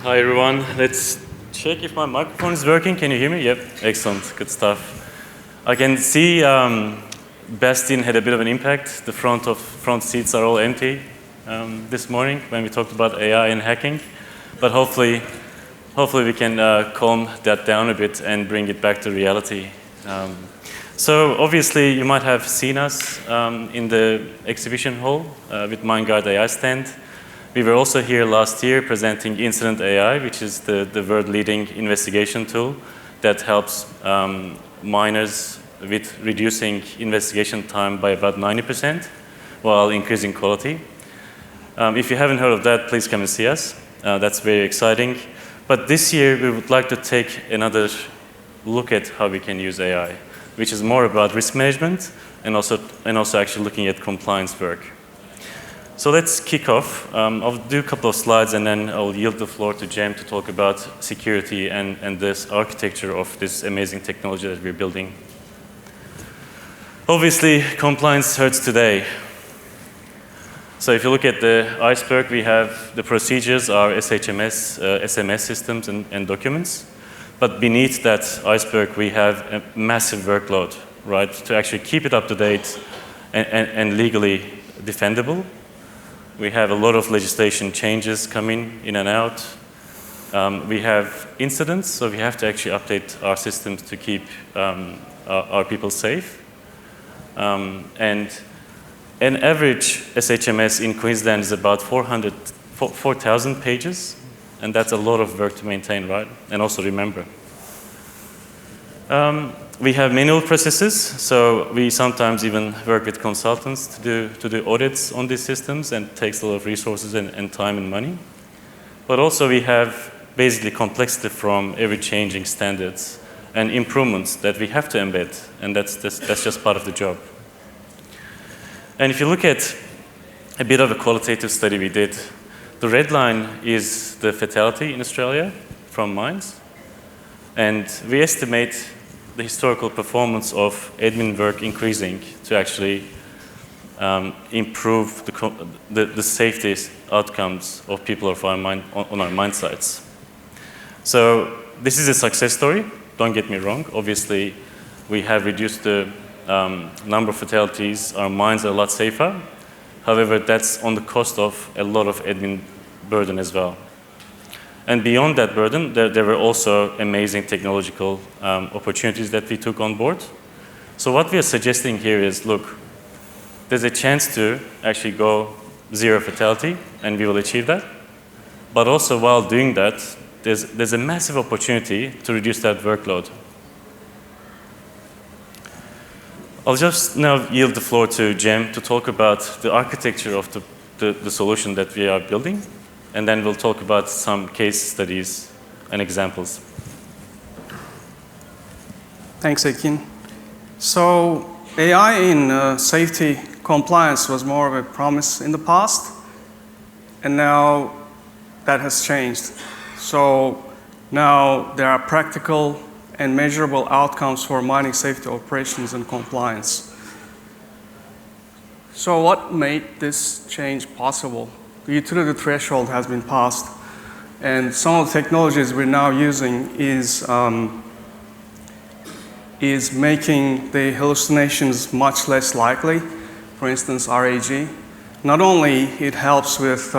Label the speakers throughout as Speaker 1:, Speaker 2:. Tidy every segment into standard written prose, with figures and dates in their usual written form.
Speaker 1: Hi everyone. Let's check if my microphone is working. Can you hear me? Yep. Excellent. Good stuff. I can see Bastin had a bit of an impact. The front seats are all empty this morning when we talked about AI and hacking. But hopefully we can calm that down a bit and bring it back to reality. So obviously you might have seen us in the exhibition hall with MineGuard-AI stand. We were also here last year presenting Incident AI, which is the world-leading investigation tool that helps miners with reducing investigation time by about 90% while increasing quality. If you haven't heard of that, please come and see us. That's very exciting. But this year, we would like to take another look at how we can use AI, which is more about risk management and also actually looking at compliance work. So let's kick off. I'll do a couple of slides and then I'll yield the floor to Jem to talk about security and this architecture of this amazing technology that we're building. Obviously, compliance hurts today. So if you look at the iceberg, we have the procedures, our SHMS, SMS systems and documents. But beneath that iceberg, we have a massive workload, right, to actually keep it up to date and legally defendable. We have a lot of legislation changes coming in and out. We have incidents, so we have to actually update our systems to keep our people safe. And an average SHMS in Queensland is about 4,000 pages, and that's a lot of work to maintain, right? And also remember. We have manual processes, so we sometimes even work with consultants to do audits on these systems, and it takes a lot of resources and time and money. But also we have basically complexity from ever-changing standards and improvements that we have to embed, and that's just part of the job. And if you look at a bit of a qualitative study we did, the red line is the fatality in Australia from mines, and we estimate the historical performance of admin work increasing to actually improve the safety outcomes of people on our mine sites. So this is a success story, don't get me wrong. Obviously, we have reduced the number of fatalities. Our mines are a lot safer. However, that's on the cost of a lot of admin burden as well. And beyond that burden, there were also amazing technological opportunities that we took on board. So what we are suggesting here is, look, there's a chance to actually go zero fatality, and we will achieve that. But also while doing that, there's a massive opportunity to reduce that workload. I'll just now yield the floor to Jem to talk about the architecture of the solution that we are building. And then we'll talk about some case studies and examples.
Speaker 2: Thanks, Ekin. So AI in safety compliance was more of a promise in the past, and now that has changed. So now there are practical and measurable outcomes for mining safety operations and compliance. So what made this change possible? The utility threshold has been passed, and some of the technologies we're now using is making the hallucinations much less likely. For instance, RAG. Not only it helps with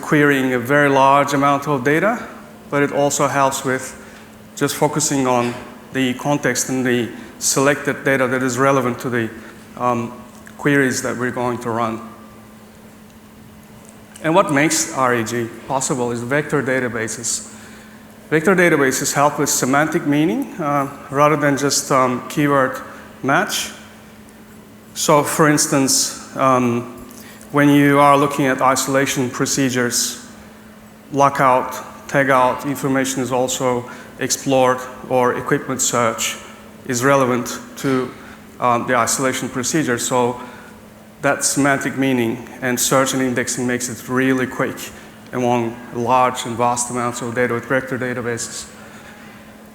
Speaker 2: querying a very large amount of data, but it also helps with just focusing on the context and the selected data that is relevant to the queries that we're going to run. And what makes RAG possible is vector databases. Vector databases help with semantic meaning rather than just keyword match. So for instance, when you are looking at isolation procedures, lockout, tagout information is also explored, or equipment search is relevant to the isolation procedure. So that semantic meaning and search and indexing makes it really quick among large and vast amounts of data with vector databases.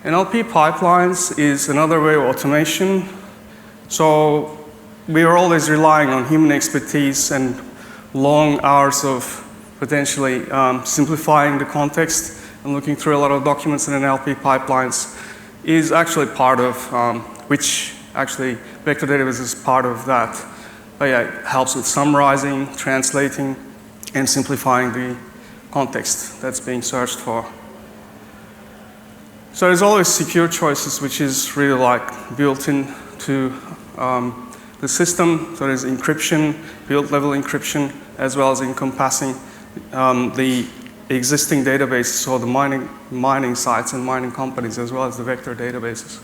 Speaker 2: NLP pipelines is another way of automation. So we are always relying on human expertise and long hours of potentially simplifying the context and looking through a lot of documents in NLP pipelines is actually part of, which actually vector database is part of that. But yeah, it helps with summarizing, translating, and simplifying the context that's being searched for. So there's always secure choices, which is really like built into the system. So there's encryption, build-level encryption, as well as encompassing the existing databases, so the mining sites and mining companies, as well as the vector databases.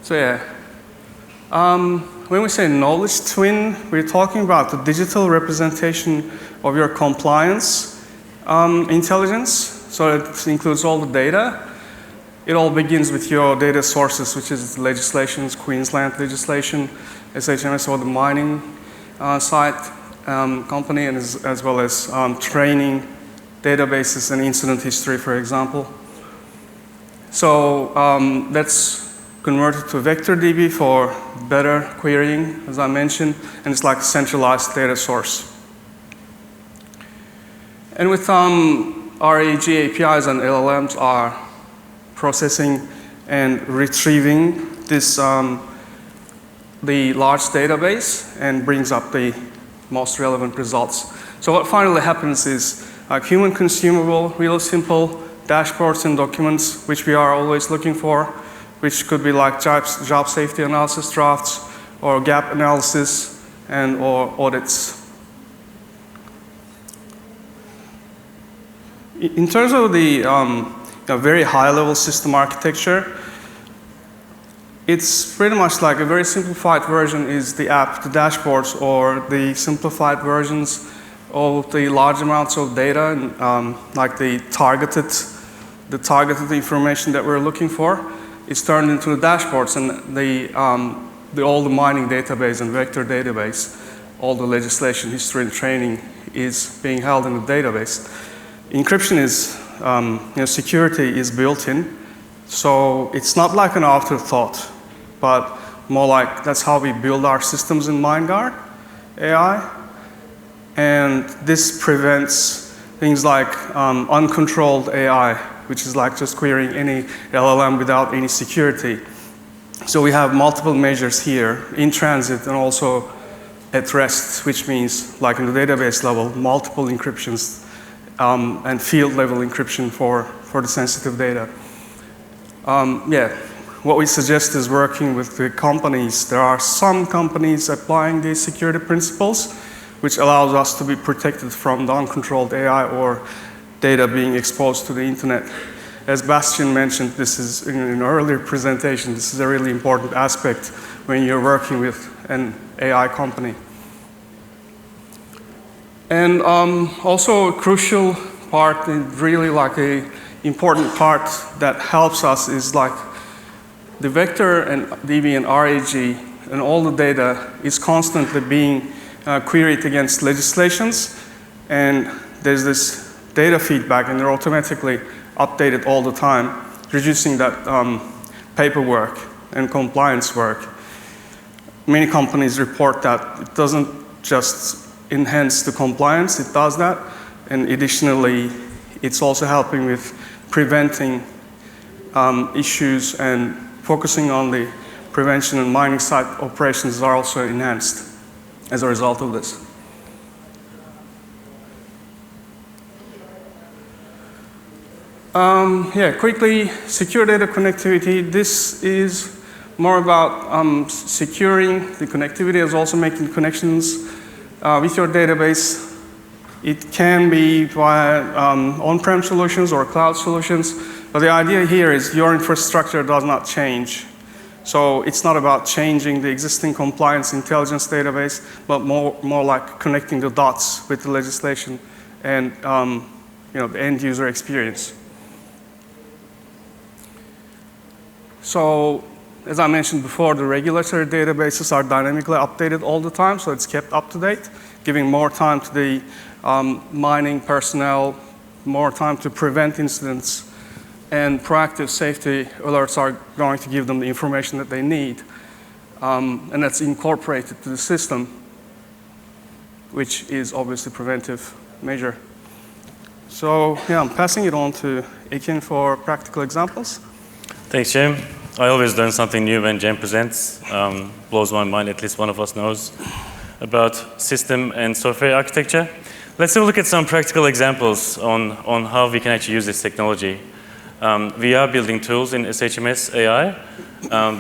Speaker 2: So yeah, when we say knowledge twin, we're talking about the digital representation of your compliance intelligence. So it includes all the data. It all begins with your data sources, which is legislations, Queensland legislation, SHMS, or the mining site company, and as well as training databases and incident history, for example. So that's converted to vector DB for better querying, as I mentioned, and it's like a centralized data source. And with RAG APIs and LLMs are processing and retrieving this the large database and brings up the most relevant results. So what finally happens is human consumable, real simple dashboards and documents, which we are always looking for, which could be like job safety analysis drafts or gap analysis or audits. In terms of the very high-level system architecture, it's pretty much like a very simplified version is the app, the dashboards, or the simplified versions of the large amounts of data, and like the targeted information that we're looking for is turned into the dashboards, and all the mining database and vector database, all the legislation, history, and training is being held in the database. Encryption is, security is built in, so it's not like an afterthought, but more like that's how we build our systems in MineGuard-AI. And this prevents things like uncontrolled AI, which is like just querying any LLM without any security. So we have multiple measures here in transit and also at rest, which means like in the database level, multiple encryptions and field level encryption for the sensitive data. What we suggest is working with the companies. There are some companies applying these security principles, which allows us to be protected from the uncontrolled AI or data being exposed to the internet. As Bastian mentioned, this is in an earlier presentation, this is a really important aspect when you're working with an AI company. And also a crucial part, and really like a important part that helps us is like the vector and DB and RAG and all the data is constantly being queried against legislations, and there's this data feedback, and they're automatically updated all the time, reducing that paperwork and compliance work. Many companies report that it doesn't just enhance the compliance, it does that, and additionally, it's also helping with preventing issues, and focusing on the prevention, and mining site operations are also enhanced as a result of this. Quickly, secure data connectivity. This is more about securing the connectivity, as also making connections with your database. It can be via on-prem solutions or cloud solutions, but the idea here is your infrastructure does not change. So it's not about changing the existing compliance intelligence database, but more like connecting the dots with the legislation and the end user experience. So as I mentioned before, the regulatory databases are dynamically updated all the time, so it's kept up to date, giving more time to the mining personnel, more time to prevent incidents, and proactive safety alerts are going to give them the information that they need, and that's incorporated to the system. which is obviously preventive measure. So yeah, I'm passing it on to Ekin for practical examples.
Speaker 1: Thanks, Jem. I always learn something new when Jem presents. Blows my mind, at least one of us knows about system and software architecture. Let's have a look at some practical examples on how we can actually use this technology. We are building tools in SHMS AI,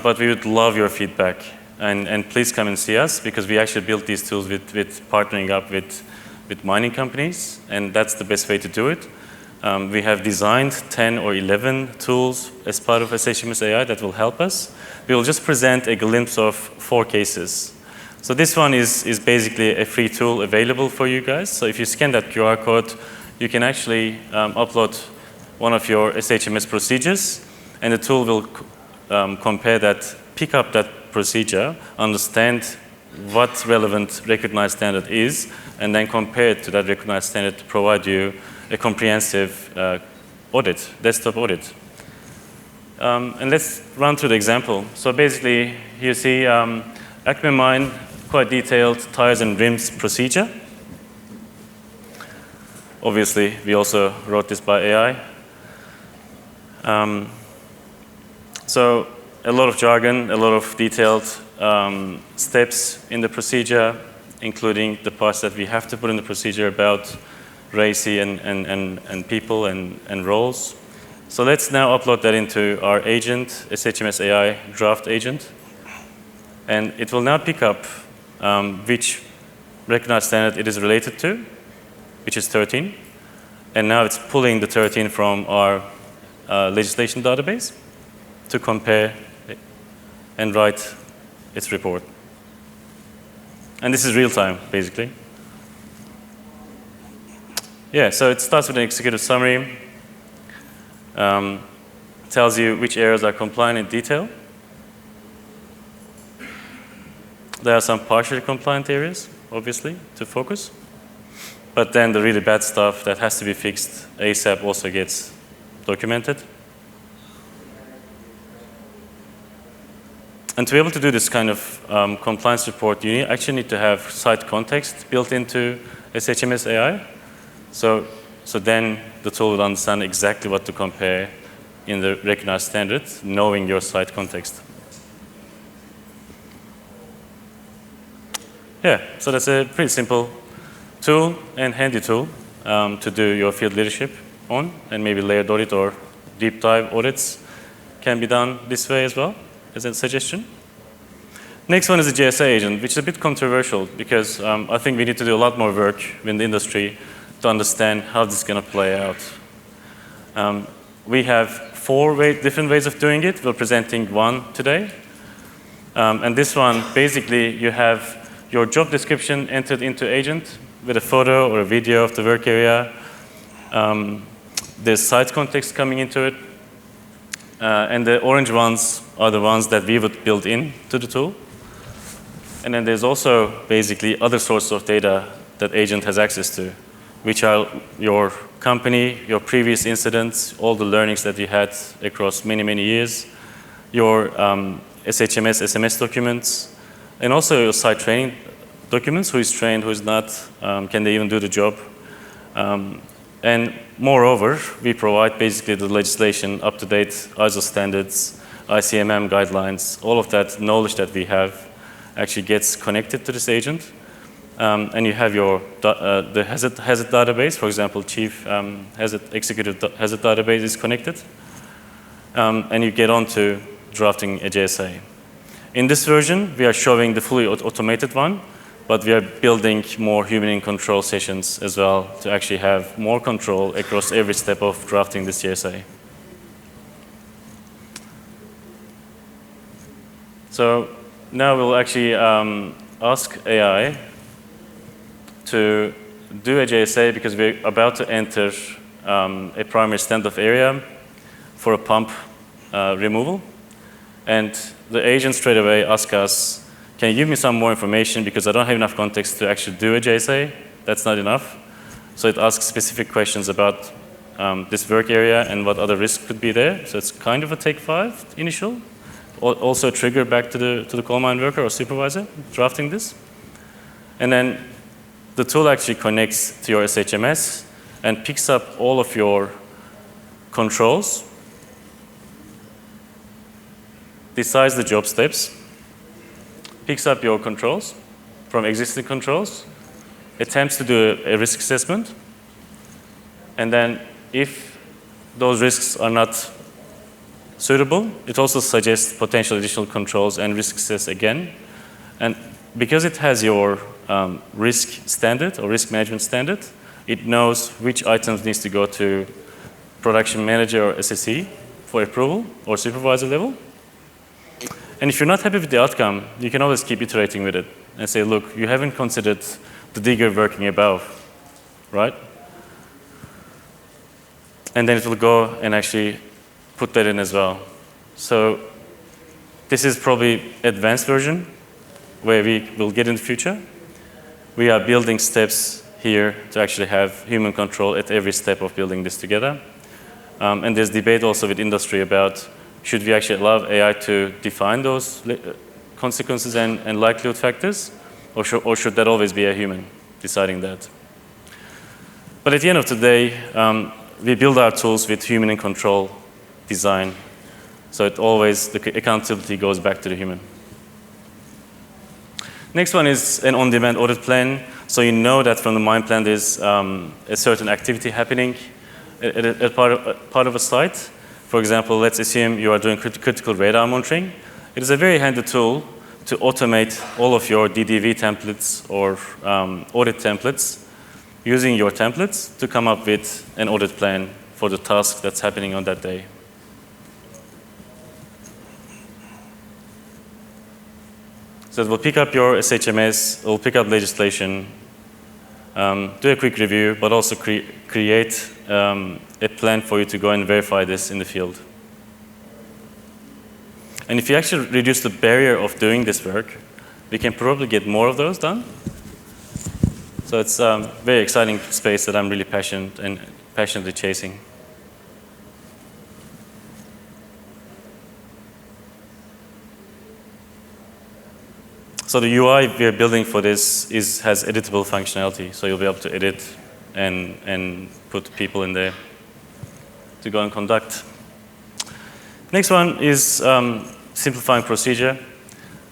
Speaker 1: but we would love your feedback. And please come and see us, because we actually built these tools with partnering up with mining companies, and that's the best way to do it. We have designed 10 or 11 tools as part of SHMS AI that will help us. We will just present a glimpse of 4 cases. So this one is basically a free tool available for you guys. So if you scan that QR code, you can actually upload one of your SHMS procedures, and the tool will compare that, pick up that procedure, understand what relevant recognized standard is, and then compare it to that recognized standard to provide you a comprehensive audit, desktop audit. And let's run through the example. So basically, you see Acme Mine, quite detailed tires and rims procedure. Obviously, we also wrote this by AI. So a lot of jargon, a lot of detailed steps in the procedure, including the parts that we have to put in the procedure about racy and people and roles. So let's now upload that into our agent, SHMS AI draft agent. And it will now pick up which recognized standard it is related to, which is 13. And now it's pulling the 13 from our legislation database to compare and write its report. And this is real time, basically. Yeah, so it starts with an executive summary, tells you which areas are compliant in detail. There are some partially compliant areas, obviously, to focus. But then the really bad stuff that has to be fixed ASAP also gets documented. And to be able to do this kind of compliance report, you actually need to have site context built into SHMS AI. So then the tool will understand exactly what to compare in the recognized standard, knowing your site context. Yeah, so that's a pretty simple tool and handy tool to do your field leadership on, and maybe layered audit or deep dive audits can be done this way as well, as a suggestion. Next one is a JSA agent, which is a bit controversial because I think we need to do a lot more work in the industry to understand how this is going to play out. We have 4 different ways of doing it. We're presenting one today. And this one, basically, you have your job description entered into agent with a photo or a video of the work area. There's site context coming into it. And the orange ones are the ones that we would build in to the tool. And then there's also basically other sources of data that agent has access to, which are your company, your previous incidents, all the learnings that you had across many, many years, your SHMS, SMS documents, and also your site training documents, who is trained, who is not, can they even do the job. And moreover, we provide basically the legislation, up-to-date ISO standards, ICMM guidelines, all of that knowledge that we have actually gets connected to this agent. And you have your the hazard database, for example, chief executive hazard database is connected. And you get on to drafting a JSA. In this version, we are showing the fully automated one, but we are building more human-in-control sessions as well to actually have more control across every step of drafting this JSA. So now we'll actually ask AI to do a JSA because we're about to enter a primary standoff area for a pump removal. And the agent straight away asks us, can you give me some more information because I don't have enough context to actually do a JSA. That's not enough. So it asks specific questions about this work area and what other risks could be there. So it's kind of a take 5 initial. Also trigger back to the coal mine worker or supervisor drafting this. And then the tool actually connects to your SHMS and picks up all of your controls, decides the job steps, picks up your controls from existing controls, attempts to do a risk assessment, and then if those risks are not suitable, it also suggests potential additional controls and risk assess again. And because it has your risk standard or risk management standard, it knows which items needs to go to production manager or SSE for approval or supervisor level. And if you're not happy with the outcome, you can always keep iterating with it and say, look, you haven't considered the digger working above, right? And then it will go and actually put that in as well. So this is probably advanced version where we will get in the future. We are building steps here to actually have human control at every step of building this together. And there's debate also with industry about should we actually allow AI to define those consequences and likelihood factors, or should that always be a human deciding that? But at the end of the day, we build our tools with human in control design. So it always, the accountability goes back to the human. Next one is an on-demand audit plan. So you know that from the mine plan there's a certain activity happening at part of a site. For example, let's assume you are doing critical radar monitoring. It is a very handy tool to automate all of your DDV templates or audit templates using your templates to come up with an audit plan for the task that's happening on that day. So it will pick up your SHMS, it will pick up legislation, do a quick review, but also create a plan for you to go and verify this in the field. And if you actually reduce the barrier of doing this work, we can probably get more of those done. So it's a very exciting space that I'm really passionately chasing. So the UI we're building for this has editable functionality. So you'll be able to edit and put people in there to go and conduct. Next one is simplifying procedure.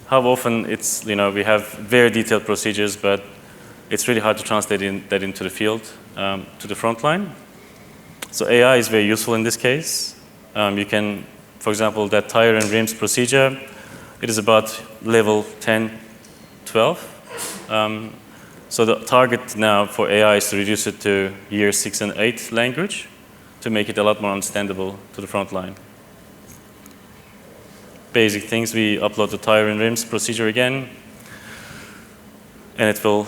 Speaker 1: How often it's, we have very detailed procedures, but it's really hard to translate that into the field, to the front line. So AI is very useful in this case. You can, for example, that tire and rims procedure, it is about level 10, 12. So the target now for AI is to reduce it to year 6 and 8 language to make it a lot more understandable to the front line. Basic things, we upload the tire and rims procedure again, and it will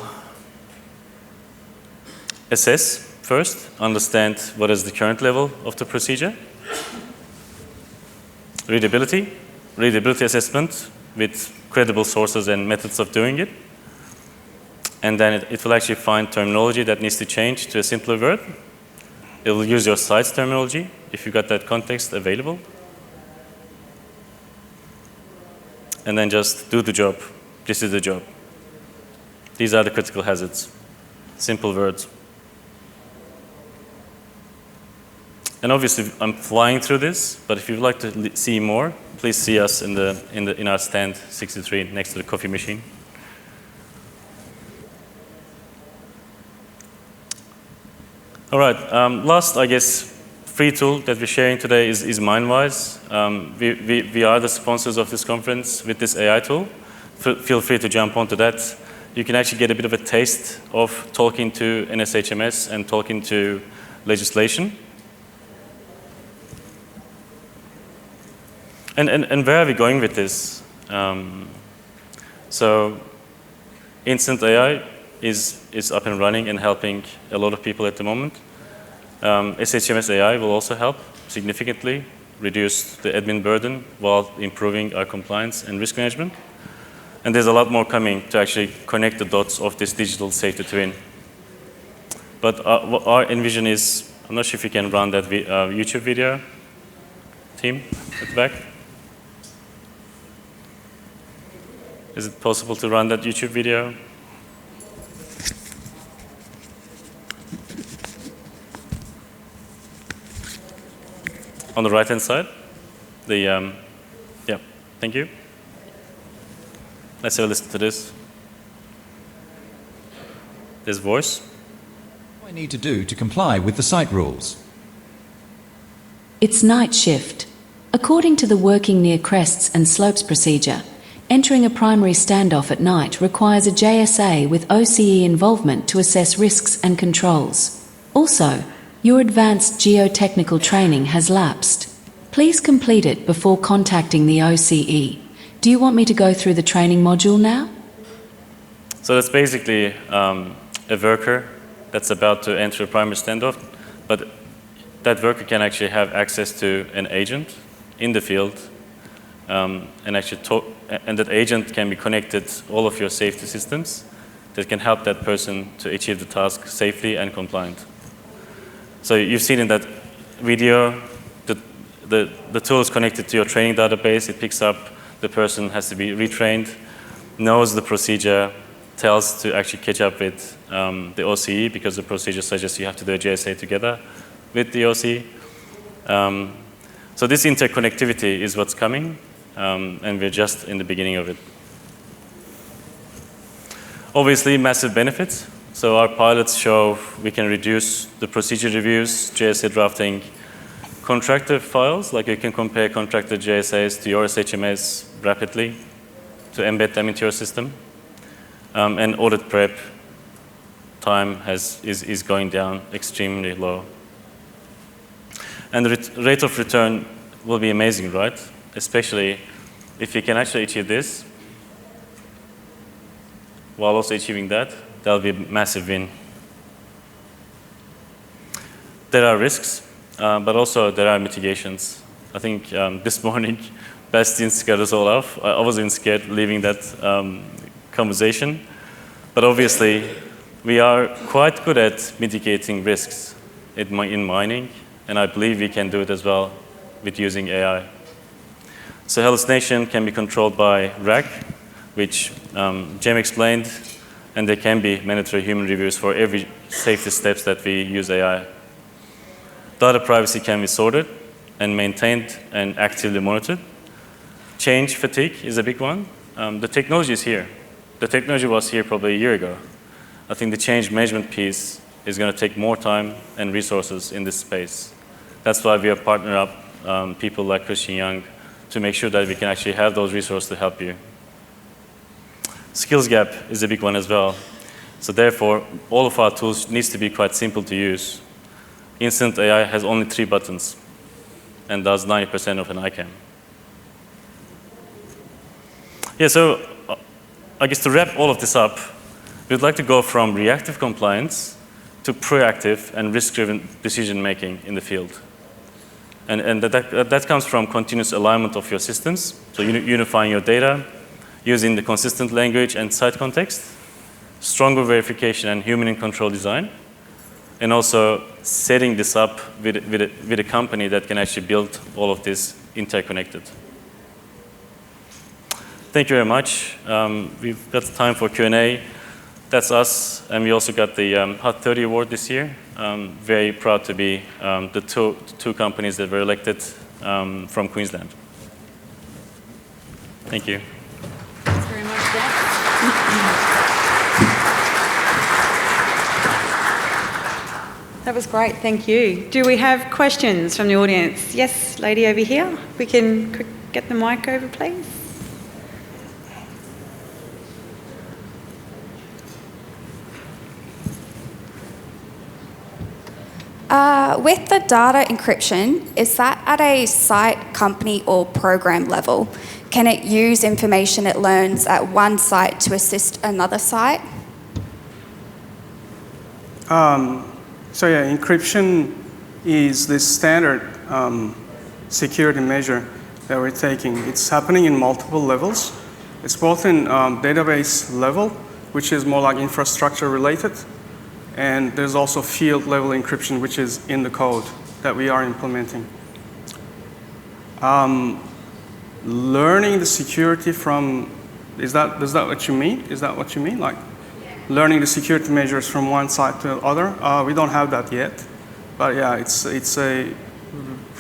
Speaker 1: assess first, understand what is the current level of the procedure. Readability assessment with credible sources and methods of doing it. And then it will actually find terminology that needs to change to a simpler word. It will use your site's terminology if you got that context available. And then just do the job. This is the job. These are the critical hazards. Simple words. And obviously, I'm flying through this, but if you'd like to see more, please see us in our stand 63 next to the coffee machine. All right, last, I guess, free tool that we're sharing today is MineWise. We are the sponsors of this conference with this AI tool. Feel free to jump onto that. You can actually get a bit of a taste of talking to an SHMS and talking to legislation. And where are we going with this? So Instant AI is up and running and helping a lot of people at the moment. SHMS AI will also help significantly reduce the admin burden while improving our compliance and risk management. And there's a lot more coming to actually connect the dots of this digital safety twin. But what our envision is, I'm not sure if you can run that YouTube video, team at the back. Is it possible to run that YouTube video? on the right-hand side. Yeah, thank you. Let's have a listen to this. This voice.
Speaker 3: What do I need to do to comply with the site rules?
Speaker 4: It's night shift. According to the working near crests and slopes procedure, entering a primary standoff at night requires a JSA with OCE involvement to assess risks and controls. Also, your advanced geotechnical training has lapsed. Please complete it before contacting the OCE. Do you want me to go through the training module now?
Speaker 1: So that's basically a worker that's about to enter a primary standoff, but that worker can actually have access to an agent in the field, and that agent can be connected to all of your safety systems that can help that person to achieve the task safely and compliant. So you've seen in that video, the tool is connected to your training database. It picks up the person has to be retrained, knows the procedure, tells to actually catch up with the OCE because the procedure suggests you have to do a JSA together with the OCE. So this interconnectivity is what's coming, and we're just in the beginning of it. Obviously, massive benefits. So our pilots show we can reduce the procedure reviews, JSA drafting, contractor files, like you can compare contractor JSAs to your SHMS rapidly to embed them into your system. And audit prep time is going down extremely low. And the rate of return will be amazing, right? Especially if you can actually achieve this while also achieving that, that'll be a massive win. There are risks, but also there are mitigations. I think this morning, Bastian scared us all off. I was even scared leaving that conversation. But obviously, we are quite good at mitigating risks in mining, and I believe we can do it as well with using AI. So hallucination can be controlled by RAG, which Jem explained, and there can be mandatory human reviews for every safety steps that we use AI. Data privacy can be sorted and maintained and actively monitored. Change fatigue is a big one. The technology is here. The technology was here probably a year ago. I think the change management piece is going to take more time and resources in this space. That's why we have partnered up people like Christian Young to make sure that we can actually have those resources to help you. Skills gap is a big one as well. So therefore, all of our tools needs to be quite simple to use. Instant AI has only 3 buttons and does 90% of an ICAM. Yeah, so I guess to wrap all of this up, we'd like to go from reactive compliance to proactive and risk-driven decision-making in the field. And that comes from continuous alignment of your systems, so unifying your data, using the consistent language and site context, stronger verification and human-in-control design, and also setting this up with a company that can actually build all of this interconnected. Thank you very much. We've got time for Q&A. That's us, and we also got the Hot 30 award this year. Very proud to be the two companies that were elected from Queensland. Thank you.
Speaker 4: Thanks very much, Jack.
Speaker 5: That was great, thank you. Do we have questions from the audience? Yes, lady over here. We can get the mic over, please.
Speaker 6: With the data encryption, is that at a site, company, or program level? Can it use information it learns at one site to assist another site?
Speaker 2: So yeah, encryption is the standard security measure that we're taking. It's happening in multiple levels. It's both in database level, which is more like infrastructure related, and there's also field level encryption, which is in the code that we are implementing. Learning the security from, is that what you mean? Is that what you mean? Like learning the security measures from one side to the other? We don't have that yet, but yeah, it's a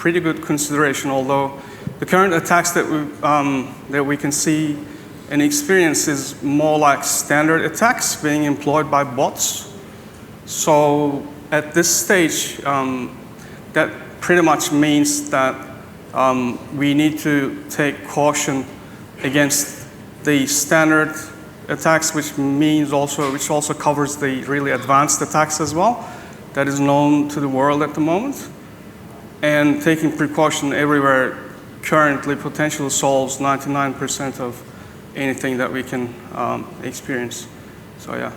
Speaker 2: pretty good consideration, although the current attacks that we can see and experience is more like standard attacks being employed by bots. So at this stage, that pretty much means that we need to take caution against the standard attacks, which also covers the really advanced attacks as well, that is known to the world at the moment. And taking precaution everywhere currently potentially solves 99% of anything that we can experience. So yeah.